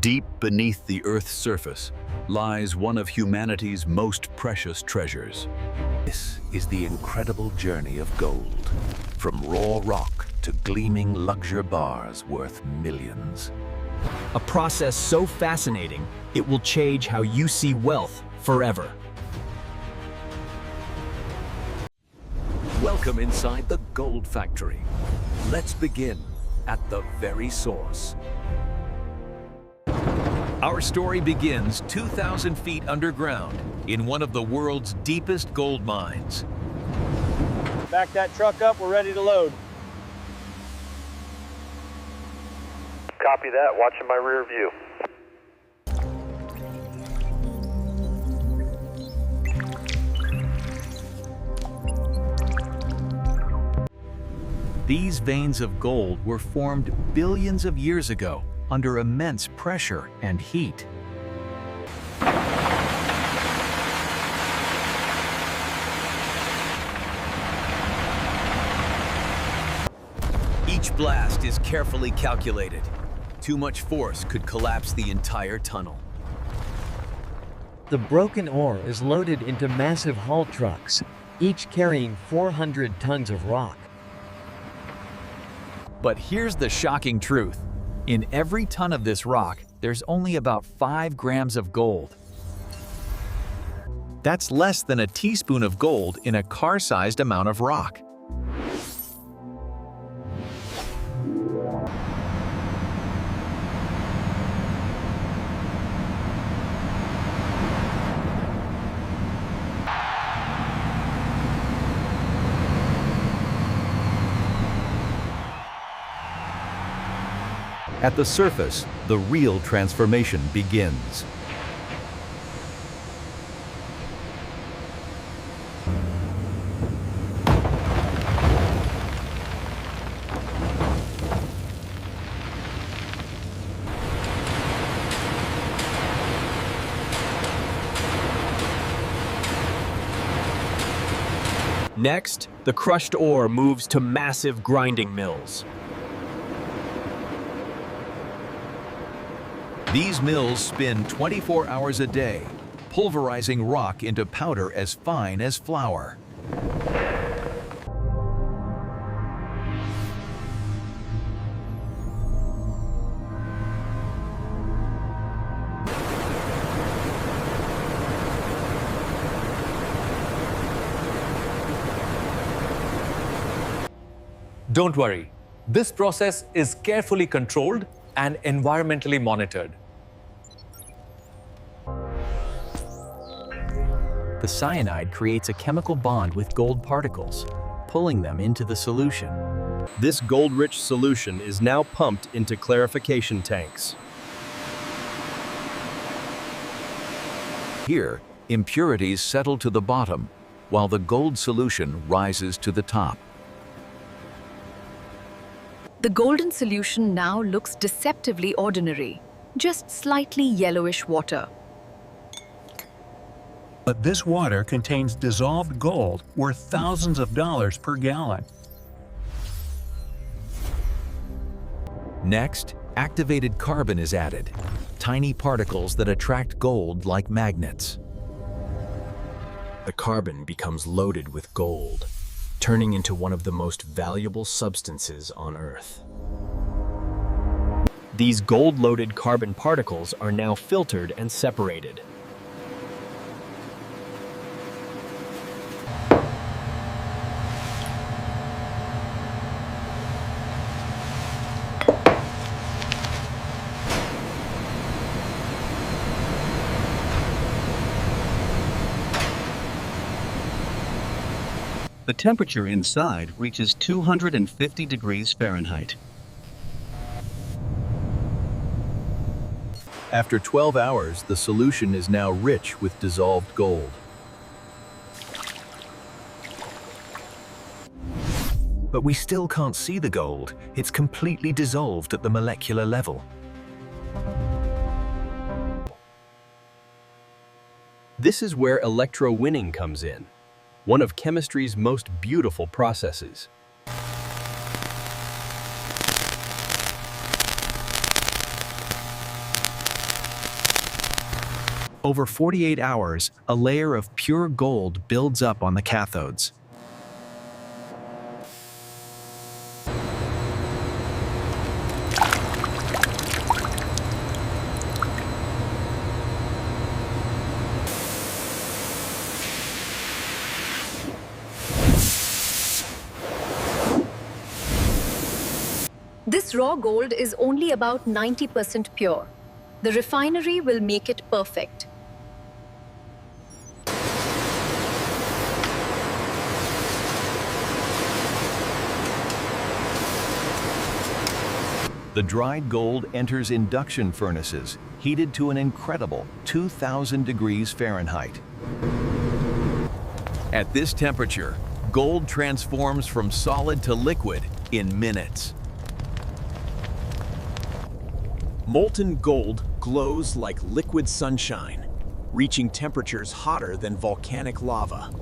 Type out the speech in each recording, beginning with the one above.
Deep beneath the Earth's surface lies one of humanity's most precious treasures. This is the incredible journey of gold, from raw rock to gleaming luxury bars worth millions. A process so fascinating, it will change how you see wealth forever. Welcome inside the gold factory. Let's begin at the very source. Our story begins 2,000 feet underground in one of the world's deepest gold mines. Back that truck up, we're ready to load. Copy that, watching my rear view. These veins of gold were formed billions of years ago under immense pressure and heat. Each blast is carefully calculated. Too much force could collapse the entire tunnel. The broken ore is loaded into massive haul trucks, each carrying 400 tons of rock. But here's the shocking truth. In every ton of this rock, there's only about 5 grams of gold. That's less than a teaspoon of gold in a car-sized amount of rock. At the surface, the real transformation begins. Next, the crushed ore moves to massive grinding mills. These mills spin 24 hours a day, pulverizing rock into powder as fine as flour. Don't worry, this process is carefully controlled and environmentally monitored. The cyanide creates a chemical bond with gold particles, pulling them into the solution. This gold-rich solution is now pumped into clarification tanks. Here, impurities settle to the bottom, while the gold solution rises to the top. The golden solution now looks deceptively ordinary, just slightly yellowish water. But this water contains dissolved gold worth thousands of dollars per gallon. Next, activated carbon is added, tiny particles that attract gold like magnets. The carbon becomes loaded with gold, turning into one of the most valuable substances on Earth. These gold-loaded carbon particles are now filtered and separated. The temperature inside reaches 250 degrees Fahrenheit. After 12 hours, the solution is now rich with dissolved gold. But we still can't see the gold. It's completely dissolved at the molecular level. This is where electrowinning comes in, one of chemistry's most beautiful processes. Over 48 hours, a layer of pure gold builds up on the cathodes. This raw gold is only about 90% pure. The refinery will make it perfect. The dried gold enters induction furnaces, heated to an incredible 2,000 degrees Fahrenheit. At this temperature, gold transforms from solid to liquid in minutes. Molten gold glows like liquid sunshine, reaching temperatures hotter than volcanic lava.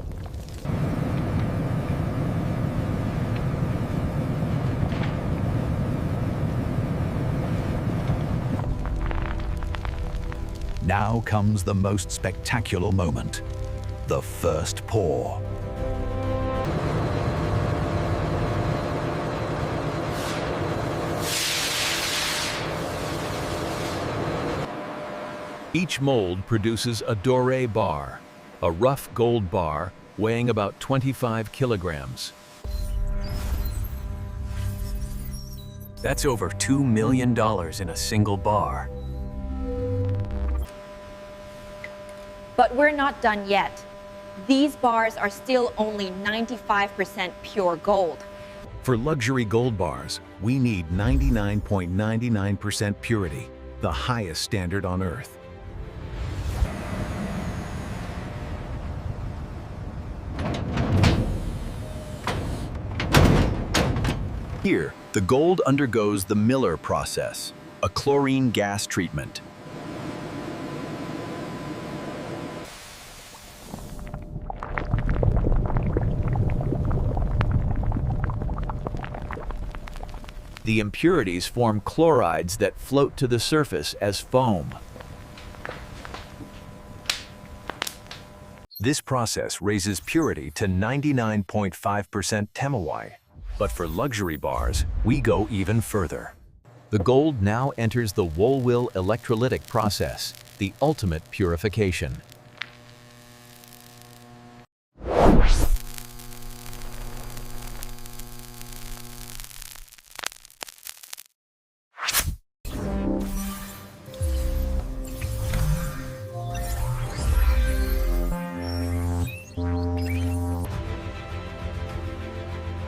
Now comes the most spectacular moment, the first pour. Each mold produces a doré bar, a rough gold bar weighing about 25 kilograms. That's over $2 million in a single bar. But we're not done yet. These bars are still only 95% pure gold. For luxury gold bars, we need 99.99% purity, the highest standard on Earth. Here, the gold undergoes the Miller process, a chlorine gas treatment. The impurities form chlorides that float to the surface as foam. This process raises purity to 99.5% temuwai. But for luxury bars, we go even further. The gold now enters the Wohlwill electrolytic process, the ultimate purification.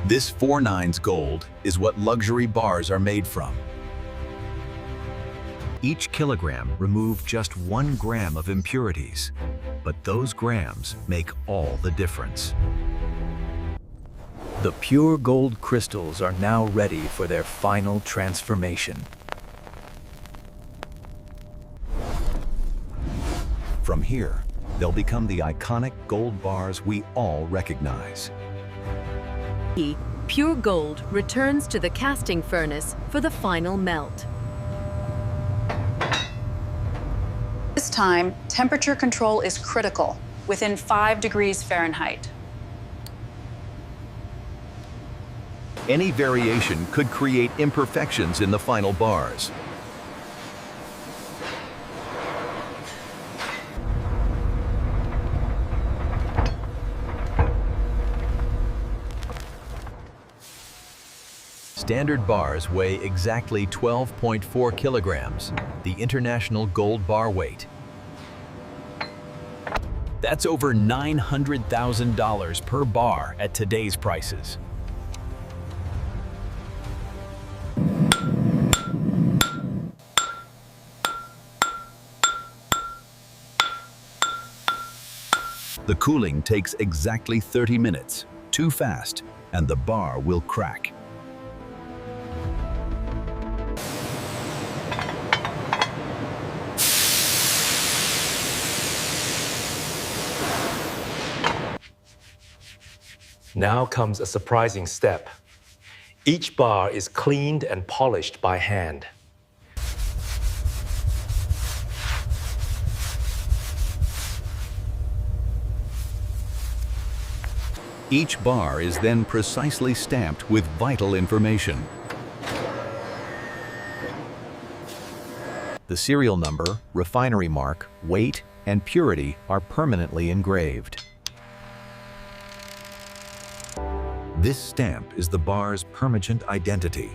This 4/9 gold is what luxury bars are made from. Each kilogram removes just 1 gram of impurities, but those grams make all the difference. The pure gold crystals are now ready for their final transformation. From here, they'll become the iconic gold bars we all recognize. Pure gold returns to the casting furnace for the final melt. This time, temperature control is critical, within 5 degrees Fahrenheit. Any variation could create imperfections in the final bars. Standard bars weigh exactly 12.4 kilograms, the international gold bar weight. That's over $900,000 per bar at today's prices. The cooling takes exactly 30 minutes, too fast, and the bar will crack. Now comes a surprising step. Each bar is cleaned and polished by hand. Each bar is then precisely stamped with vital information. The serial number, refinery mark, weight, and purity are permanently engraved. This stamp is the bar's permanent identity,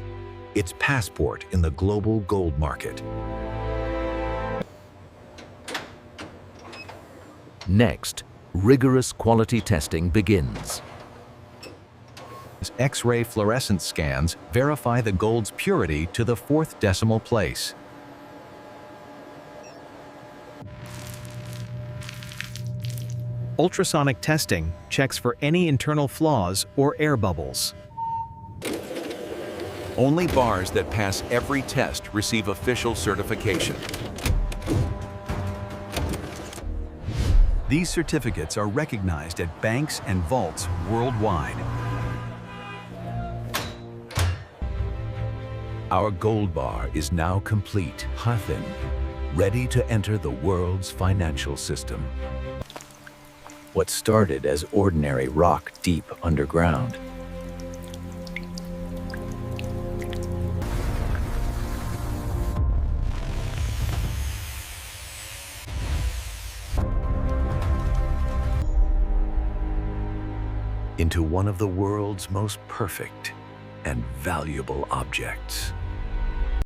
its passport in the global gold market. Next, rigorous quality testing begins. X-ray fluorescence scans verify the gold's purity to the 4th decimal place. Ultrasonic testing checks for any internal flaws or air bubbles. Only bars that pass every test receive official certification. These certificates are recognized at banks and vaults worldwide. Our gold bar is now complete, thin, ready to enter the world's financial system. What started as ordinary rock deep underground into one of the world's most perfect and valuable objects.